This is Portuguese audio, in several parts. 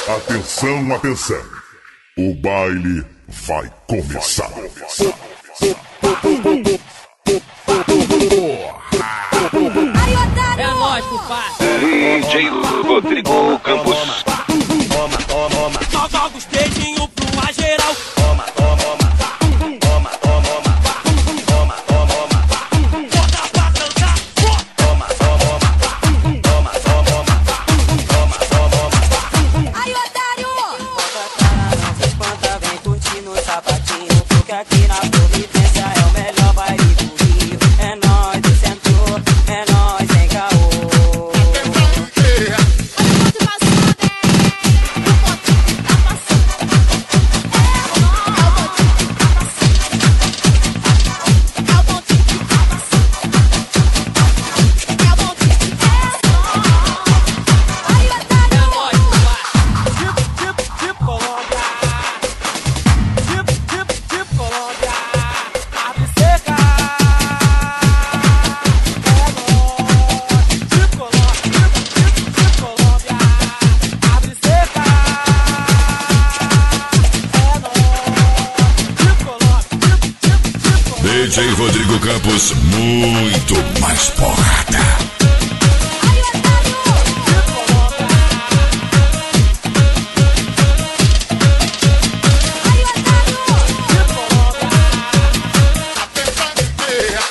Atenção, atenção. O baile vai começar. É nóis, pupá. DJ Rodrigo Campos. Joga os dedinhos pro ar geral. Aqui na Providência é o melhor baile do Rio. É nóis, do centro, é nóis, sem caô. DJ Rodrigo Campos, muito mais porrada.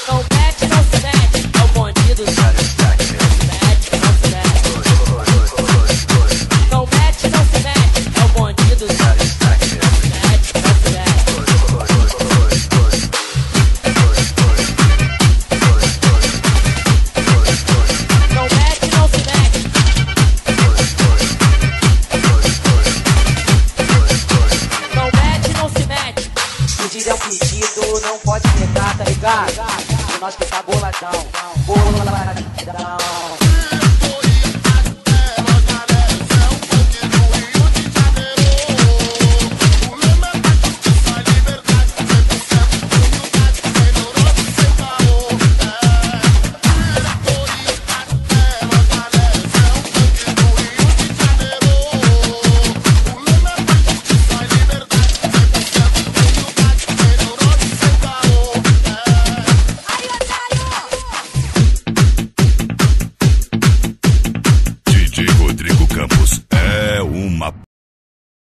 Não mete, não se mete, é o bandido. Não mete, não se mete, é o bandido. Pedido é um pedido, não pode negar, tá ligado? E nós que tá boladão, boladão.